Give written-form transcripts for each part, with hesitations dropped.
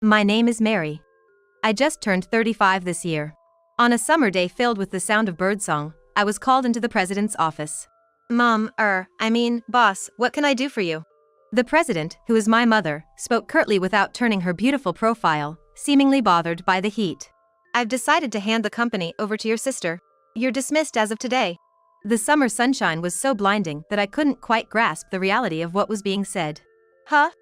My name is Mary. I just turned 35 this year. On a summer day filled with the sound of birdsong, I was called into the president's office. Boss, what can I do for you? The president, who is my mother, spoke curtly without turning her beautiful profile, seemingly bothered by the heat. I've decided to hand the company over to your sister. You're dismissed as of today. The summer sunshine was so blinding that I couldn't quite grasp the reality of what was being said. Huh?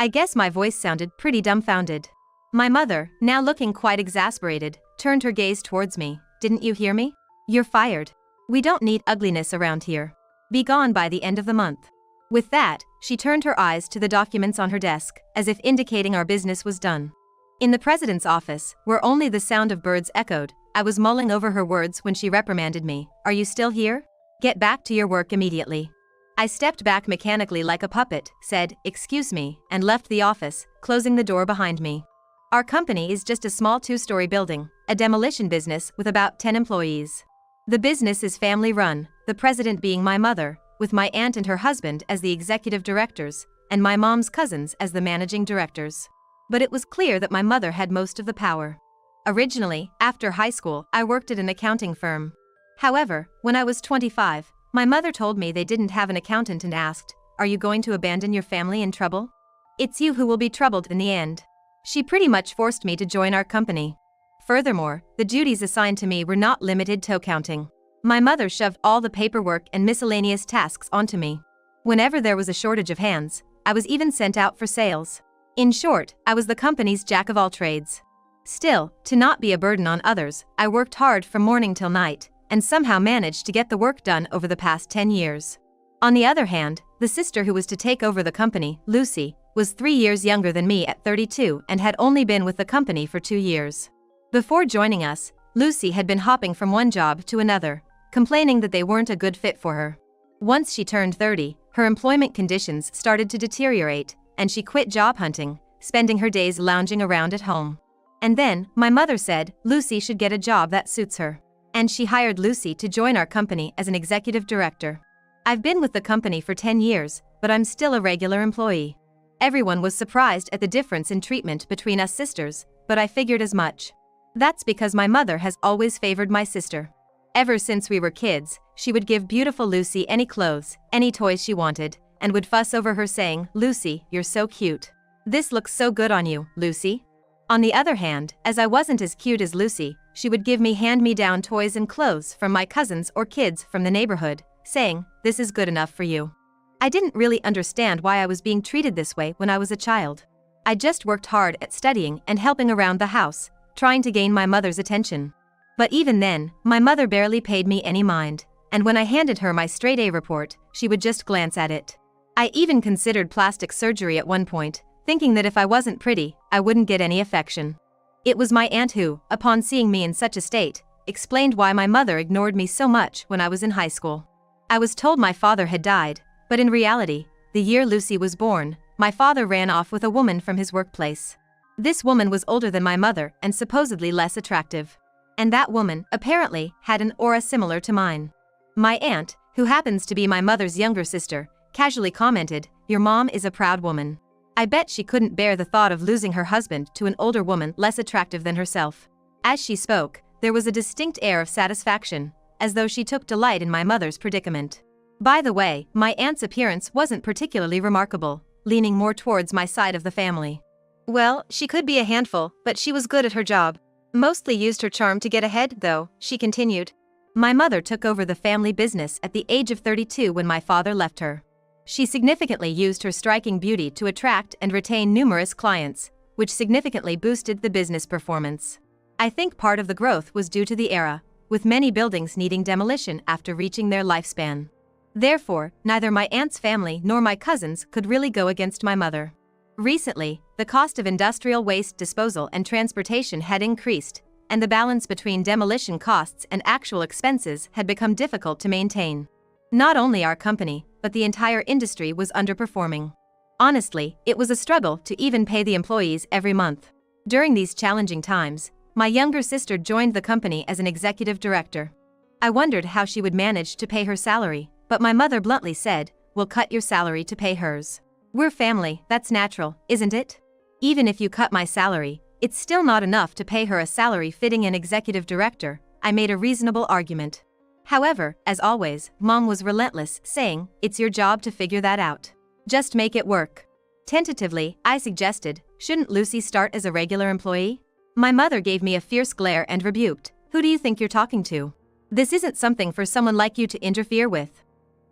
I guess my voice sounded pretty dumbfounded. My mother, now looking quite exasperated, turned her gaze towards me. Didn't you hear me? You're fired. We don't need ugliness around here. Be gone by the end of the month. With that, she turned her eyes to the documents on her desk, as if indicating our business was done. In the president's office, where only the sound of birds echoed, I was mulling over her words when she reprimanded me. Are you still here? Get back to your work immediately. I stepped back mechanically like a puppet, said, "Excuse me," and left the office, closing the door behind me. Our company is just a small 2-story building, a demolition business with about 10 employees. The business is family-run, the president being my mother, with my aunt and her husband as the executive directors, and my mom's cousins as the managing directors. But it was clear that my mother had most of the power. Originally, after high school, I worked at an accounting firm. However, when I was 25, my mother told me they didn't have an accountant and asked, "Are you going to abandon your family in trouble? It's you who will be troubled in the end." She pretty much forced me to join our company. Furthermore, the duties assigned to me were not limited to accounting. My mother shoved all the paperwork and miscellaneous tasks onto me. Whenever there was a shortage of hands, I was even sent out for sales. In short, I was the company's jack of all trades. Still, to not be a burden on others, I worked hard from morning till night, and somehow managed to get the work done over the past 10 years. On the other hand, the sister who was to take over the company, Lucy, was 3 years younger than me at 32 and had only been with the company for 2 years. Before joining us, Lucy had been hopping from one job to another, complaining that they weren't a good fit for her. Once she turned 30, her employment conditions started to deteriorate, and she quit job hunting, spending her days lounging around at home. And then, my mother said, Lucy should get a job that suits her. And she hired Lucy to join our company as an executive director. I've been with the company for 10 years, but I'm still a regular employee. Everyone was surprised at the difference in treatment between us sisters, but I figured as much. That's because my mother has always favored my sister. Ever since we were kids, she would give beautiful Lucy any clothes, any toys she wanted, and would fuss over her saying, "Lucy, you're so cute. This looks so good on you, Lucy." On the other hand, as I wasn't as cute as Lucy, she would give me hand-me-down toys and clothes from my cousins or kids from the neighborhood, saying, "This is good enough for you." I didn't really understand why I was being treated this way when I was a child. I just worked hard at studying and helping around the house, trying to gain my mother's attention. But even then, my mother barely paid me any mind, and when I handed her my straight-A report, she would just glance at it. I even considered plastic surgery at one point, thinking that if I wasn't pretty, I wouldn't get any affection. It was my aunt who, upon seeing me in such a state, explained why my mother ignored me so much when I was in high school. I was told my father had died, but in reality, the year Lucy was born, my father ran off with a woman from his workplace. This woman was older than my mother and supposedly less attractive. And that woman, apparently, had an aura similar to mine. My aunt, who happens to be my mother's younger sister, casually commented, "Your mom is a proud woman." I bet she couldn't bear the thought of losing her husband to an older woman less attractive than herself. As she spoke, there was a distinct air of satisfaction, as though she took delight in my mother's predicament. By the way, my aunt's appearance wasn't particularly remarkable, leaning more towards my side of the family. Well, she could be a handful, but she was good at her job. Mostly used her charm to get ahead, though, she continued. My mother took over the family business at the age of 32 when my father left her. She significantly used her striking beauty to attract and retain numerous clients, which significantly boosted the business performance. I think part of the growth was due to the era, with many buildings needing demolition after reaching their lifespan. Therefore, neither my aunt's family nor my cousins could really go against my mother. Recently, the cost of industrial waste disposal and transportation had increased, and the balance between demolition costs and actual expenses had become difficult to maintain. Not only our company, but the entire industry was underperforming. Honestly, it was a struggle to even pay the employees every month. During these challenging times, my younger sister joined the company as an executive director. I wondered how she would manage to pay her salary, but my mother bluntly said, "We'll cut your salary to pay hers. We're family, that's natural, isn't it?" Even if you cut my salary, it's still not enough to pay her a salary fitting an executive director, I made a reasonable argument. However, as always, Mom was relentless, saying, it's your job to figure that out. Just make it work. Tentatively, I suggested, shouldn't Lucy start as a regular employee? My mother gave me a fierce glare and rebuked, who do you think you're talking to? This isn't something for someone like you to interfere with.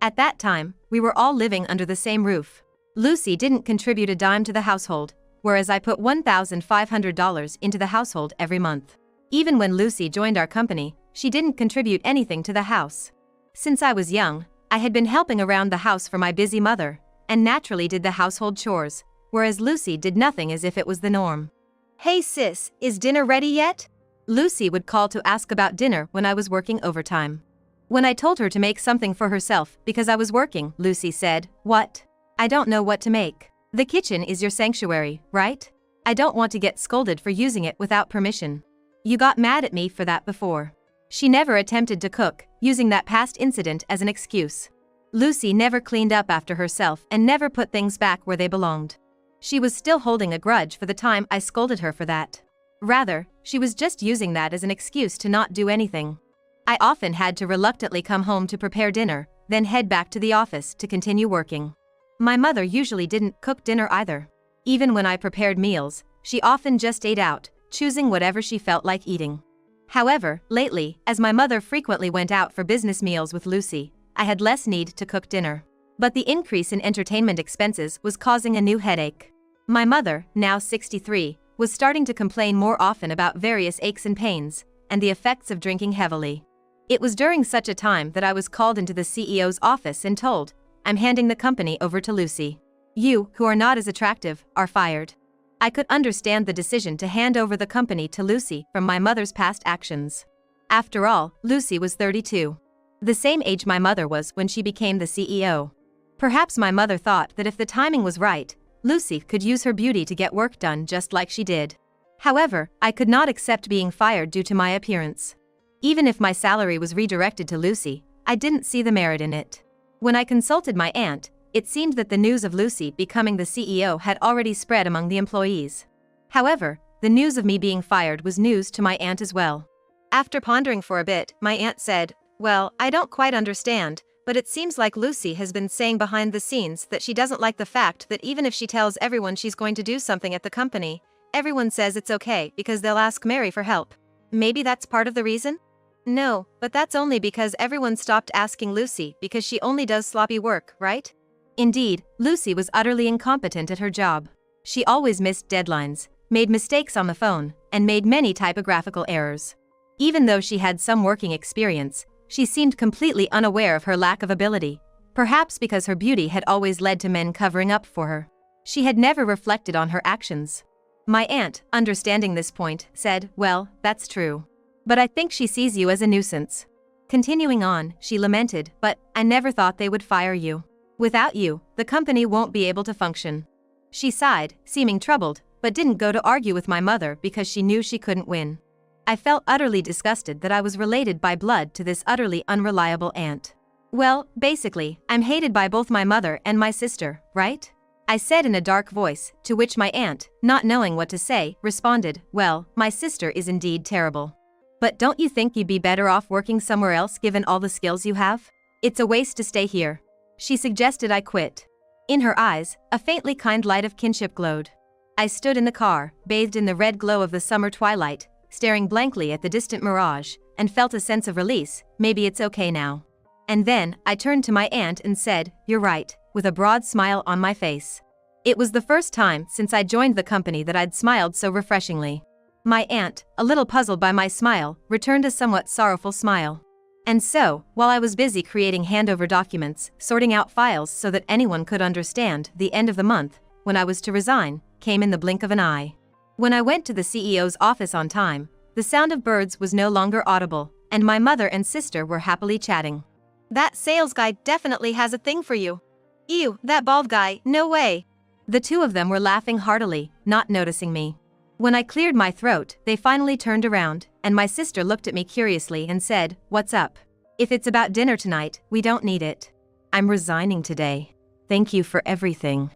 At that time, we were all living under the same roof. Lucy didn't contribute a dime to the household, whereas I put $1,500 into the household every month. Even when Lucy joined our company, she didn't contribute anything to the house. Since I was young, I had been helping around the house for my busy mother, and naturally did the household chores, whereas Lucy did nothing as if it was the norm. Hey sis, is dinner ready yet? Lucy would call to ask about dinner when I was working overtime. When I told her to make something for herself because I was working, Lucy said, what? I don't know what to make. The kitchen is your sanctuary, right? I don't want to get scolded for using it without permission. You got mad at me for that before. She never attempted to cook, using that past incident as an excuse. Lucy never cleaned up after herself and never put things back where they belonged. She was still holding a grudge for the time I scolded her for that. Rather, she was just using that as an excuse to not do anything. I often had to reluctantly come home to prepare dinner, then head back to the office to continue working. My mother usually didn't cook dinner either. Even when I prepared meals, she often just ate out, choosing whatever she felt like eating. However, lately, as my mother frequently went out for business meals with Lucy, I had less need to cook dinner. But the increase in entertainment expenses was causing a new headache. My mother, now 63, was starting to complain more often about various aches and pains, and the effects of drinking heavily. It was during such a time that I was called into the CEO's office and told, I'm handing the company over to Lucy. You, who are not as attractive, are fired. I could understand the decision to hand over the company to Lucy from my mother's past actions. After all, Lucy was 32. The same age my mother was when she became the CEO. Perhaps my mother thought that if the timing was right, Lucy could use her beauty to get work done just like she did. However, I could not accept being fired due to my appearance. Even if my salary was redirected to Lucy, I didn't see the merit in it. When I consulted my aunt, it seemed that the news of Lucy becoming the CEO had already spread among the employees. However, the news of me being fired was news to my aunt as well. After pondering for a bit, my aunt said, well, I don't quite understand, but it seems like Lucy has been saying behind the scenes that she doesn't like the fact that even if she tells everyone she's going to do something at the company, everyone says it's okay because they'll ask Mary for help. Maybe that's part of the reason? No, but that's only because everyone stopped asking Lucy because she only does sloppy work, right? Indeed, Lucy was utterly incompetent at her job. She always missed deadlines, made mistakes on the phone, and made many typographical errors. Even though she had some working experience, she seemed completely unaware of her lack of ability, perhaps because her beauty had always led to men covering up for her. She had never reflected on her actions. My aunt, understanding this point, said, well, that's true. But I think she sees you as a nuisance. Continuing on, she lamented, but I never thought they would fire you. Without you, the company won't be able to function. She sighed, seeming troubled, but didn't go to argue with my mother because she knew she couldn't win. I felt utterly disgusted that I was related by blood to this utterly unreliable aunt. Well, basically, I'm hated by both my mother and my sister, right? I said in a dark voice, to which my aunt, not knowing what to say, responded, well, my sister is indeed terrible. But don't you think you'd be better off working somewhere else given all the skills you have? It's a waste to stay here. She suggested I quit. In her eyes, a faintly kind light of kinship glowed. I stood in the car, bathed in the red glow of the summer twilight, staring blankly at the distant mirage, and felt a sense of release, maybe it's okay now. And then, I turned to my aunt and said, you're right, with a broad smile on my face. It was the first time since I joined the company that I'd smiled so refreshingly. My aunt, a little puzzled by my smile, returned a somewhat sorrowful smile. And so, while I was busy creating handover documents, sorting out files so that anyone could understand, the end of the month, when I was to resign, came in the blink of an eye. When I went to the CEO's office on time, the sound of birds was no longer audible, and my mother and sister were happily chatting. That sales guy definitely has a thing for you. Ew, that bald guy, no way. The two of them were laughing heartily, not noticing me. When I cleared my throat, they finally turned around, and my sister looked at me curiously and said, what's up? If it's about dinner tonight, we don't need it. I'm resigning today. Thank you for everything.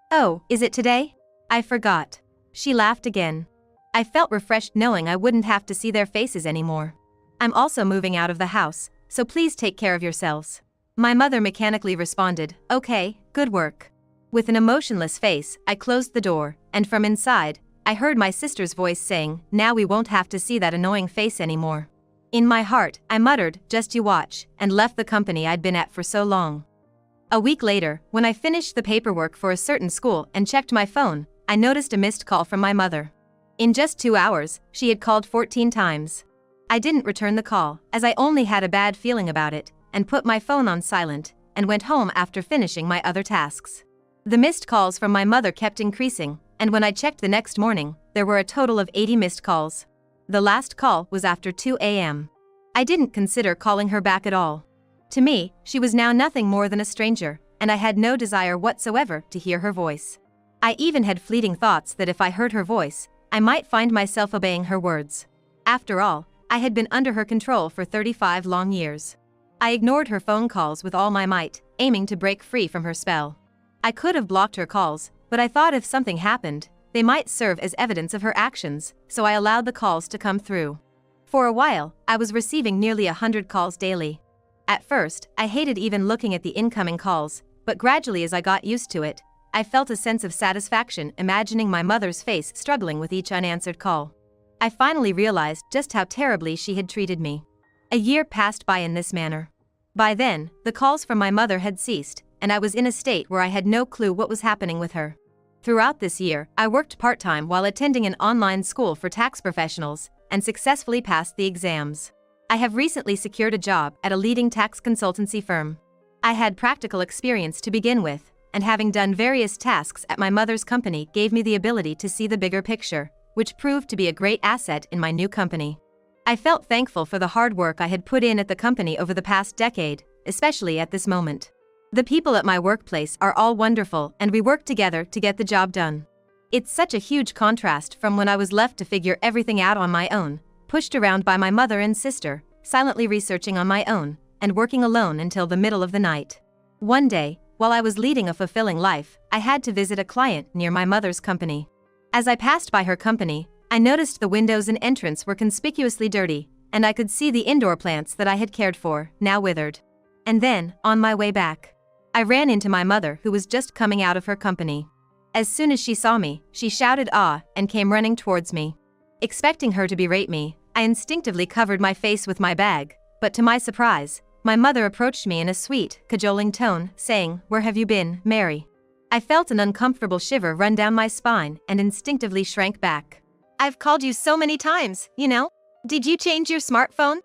Oh, is it today? I forgot. She laughed again. I felt refreshed knowing I wouldn't have to see their faces anymore. I'm also moving out of the house, so please take care of yourselves. My mother mechanically responded, okay, good work. With an emotionless face, I closed the door, and from inside, I heard my sister's voice saying, now we won't have to see that annoying face anymore. In my heart, I muttered, just you watch, and left the company I'd been at for so long. A week later, when I finished the paperwork for a certain school and checked my phone, I noticed a missed call from my mother. In just 2 hours, she had called 14 times. I didn't return the call, as I only had a bad feeling about it, and put my phone on silent, and went home after finishing my other tasks. The missed calls from my mother kept increasing, and when I checked the next morning, there were a total of 80 missed calls. The last call was after 2 a.m. I didn't consider calling her back at all. To me, she was now nothing more than a stranger, and I had no desire whatsoever to hear her voice. I even had fleeting thoughts that if I heard her voice, I might find myself obeying her words. After all, I had been under her control for 35 long years. I ignored her phone calls with all my might, aiming to break free from her spell. I could have blocked her calls, but I thought if something happened, they might serve as evidence of her actions, so I allowed the calls to come through. For a while, I was receiving nearly 100 calls daily. At first, I hated even looking at the incoming calls, but gradually as I got used to it, I felt a sense of satisfaction imagining my mother's face struggling with each unanswered call. I finally realized just how terribly she had treated me. A year passed by in this manner. By then, the calls from my mother had ceased, and I was in a state where I had no clue what was happening with her. Throughout this year, I worked part-time while attending an online school for tax professionals, and successfully passed the exams. I have recently secured a job at a leading tax consultancy firm. I had practical experience to begin with, and having done various tasks at my mother's company gave me the ability to see the bigger picture, which proved to be a great asset in my new company. I felt thankful for the hard work I had put in at the company over the past decade, especially at this moment. The people at my workplace are all wonderful and we work together to get the job done. It's such a huge contrast from when I was left to figure everything out on my own, pushed around by my mother and sister, silently researching on my own, and working alone until the middle of the night. One day, while I was leading a fulfilling life, I had to visit a client near my mother's company. As I passed by her company, I noticed the windows and entrance were conspicuously dirty, and I could see the indoor plants that I had cared for, now withered. And then, on my way back, I ran into my mother who was just coming out of her company. As soon as she saw me, she shouted "Ah!" and came running towards me. Expecting her to berate me, I instinctively covered my face with my bag, but to my surprise, my mother approached me in a sweet, cajoling tone, saying, "Where have you been, Mary?" I felt an uncomfortable shiver run down my spine and instinctively shrank back. I've called you so many times, you know? Did you change your smartphone?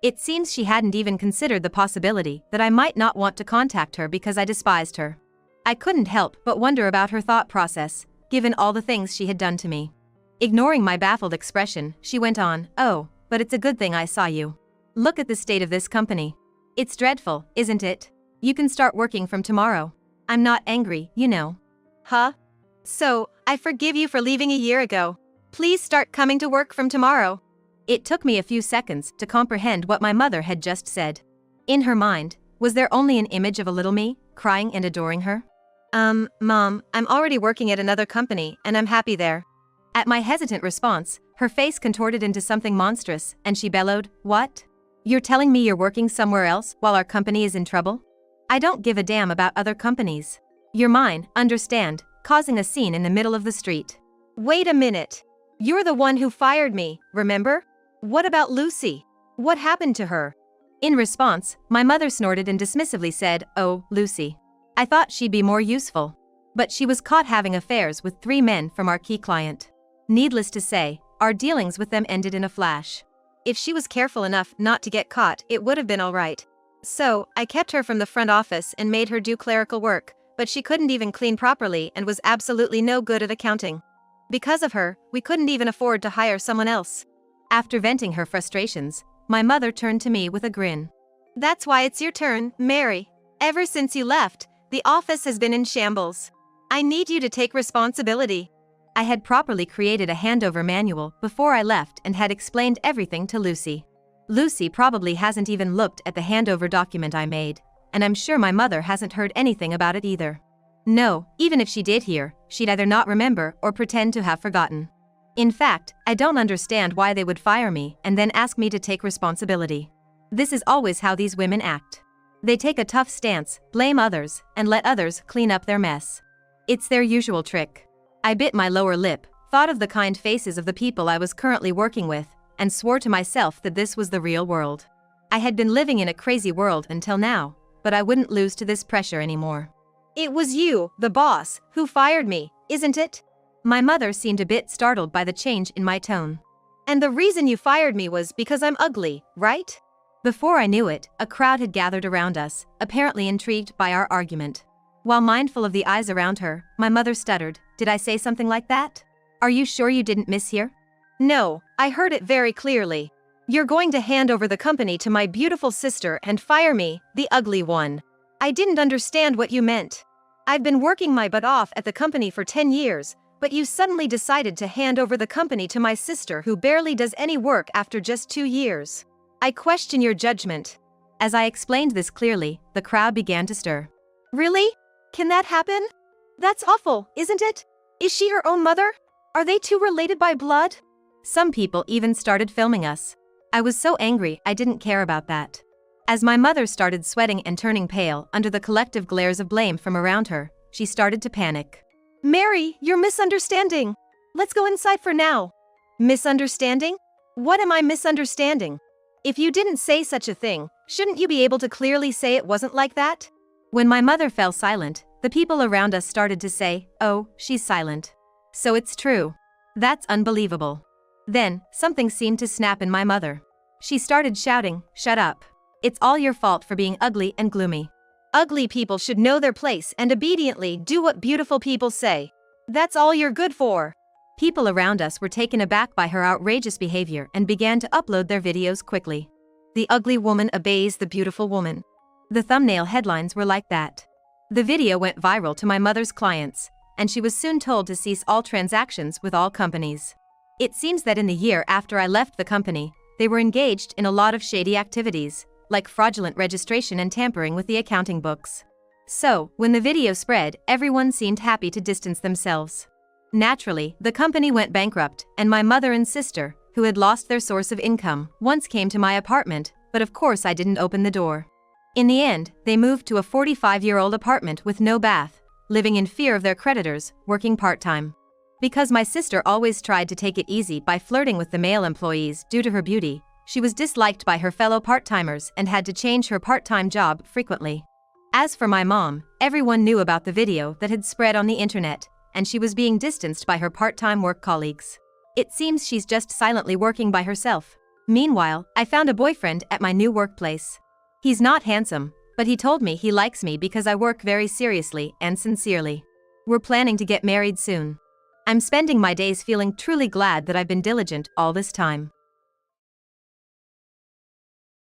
It seems she hadn't even considered the possibility that I might not want to contact her because I despised her. I couldn't help but wonder about her thought process, given all the things she had done to me. Ignoring my baffled expression, she went on, "Oh, but it's a good thing I saw you. Look at the state of this company. It's dreadful, isn't it? You can start working from tomorrow. I'm not angry, you know." Huh? So, I forgive you for leaving a year ago. Please start coming to work from tomorrow. It took me a few seconds to comprehend what my mother had just said. In her mind, was there only an image of a little me, crying and adoring her? Mom, I'm already working at another company, and I'm happy there." At my hesitant response, her face contorted into something monstrous, and she bellowed, "What? You're telling me you're working somewhere else while our company is in trouble? I don't give a damn about other companies. You're mine, understand?" causing a scene in the middle of the street. Wait a minute. You're the one who fired me, remember? What about Lucy? What happened to her? In response, my mother snorted and dismissively said, "Oh, Lucy. I thought she'd be more useful. But she was caught having affairs with 3 men from our key client. Needless to say, our dealings with them ended in a flash." If she was careful enough not to get caught, it would have been all right. So, I kept her from the front office and made her do clerical work, but she couldn't even clean properly and was absolutely no good at accounting. Because of her, we couldn't even afford to hire someone else. After venting her frustrations, my mother turned to me with a grin. "That's why it's your turn, Mary. Ever since you left, the office has been in shambles. I need you to take responsibility." I had properly created a handover manual before I left and had explained everything to Lucy. Lucy probably hasn't even looked at the handover document I made, and I'm sure my mother hasn't heard anything about it either. No, even if she did hear, she'd either not remember or pretend to have forgotten. In fact, I don't understand why they would fire me and then ask me to take responsibility. This is always how these women act. They take a tough stance, blame others, and let others clean up their mess. It's their usual trick. I bit my lower lip, thought of the kind faces of the people I was currently working with, and swore to myself that this was the real world. I had been living in a crazy world until now, but I wouldn't lose to this pressure anymore. It was you, the boss, who fired me, isn't it? My mother seemed a bit startled by the change in my tone. And the reason you fired me was because I'm ugly, right? Before I knew it, a crowd had gathered around us, apparently intrigued by our argument. While mindful of the eyes around her, my mother stuttered, "Did I say something like that? Are you sure you didn't mishear?" No, I heard it very clearly. You're going to hand over the company to my beautiful sister and fire me, the ugly one. I didn't understand what you meant. I've been working my butt off at the company for 10 years, but you suddenly decided to hand over the company to my sister who barely does any work after just 2 years. I question your judgment. As I explained this clearly, the crowd began to stir. Really? Can that happen? That's awful, isn't it? Is she her own mother? Are they two related by blood? Some people even started filming us. I was so angry I didn't care about that. As my mother started sweating and turning pale under the collective glares of blame from around her, she started to panic. Mary, you're misunderstanding. Let's go inside for now. Misunderstanding? What am I misunderstanding? If you didn't say such a thing, shouldn't you be able to clearly say it wasn't like that? When my mother fell silent, the people around us started to say, "Oh, she's silent. So it's true. That's unbelievable." Then, something seemed to snap in my mother. She started shouting, "Shut up. It's all your fault for being ugly and gloomy. Ugly people should know their place and obediently do what beautiful people say. That's all you're good for." People around us were taken aback by her outrageous behavior and began to upload their videos quickly. "The ugly woman obeys the beautiful woman." The thumbnail headlines were like that. The video went viral to my mother's clients, and she was soon told to cease all transactions with all companies. It seems that in the year after I left the company, they were engaged in a lot of shady activities, like fraudulent registration and tampering with the accounting books. So, when the video spread, everyone seemed happy to distance themselves. Naturally, the company went bankrupt, and my mother and sister, who had lost their source of income, once came to my apartment, but of course I didn't open the door. In the end, they moved to a 45-year-old apartment with no bath, living in fear of their creditors, working part-time. Because my sister always tried to take it easy by flirting with the male employees due to her beauty, she was disliked by her fellow part-timers and had to change her part-time job frequently. As for my mom, everyone knew about the video that had spread on the internet, and she was being distanced by her part-time work colleagues. It seems she's just silently working by herself. Meanwhile, I found a boyfriend at my new workplace. He's not handsome, but he told me he likes me because I work very seriously and sincerely. We're planning to get married soon. I'm spending my days feeling truly glad that I've been diligent all this time.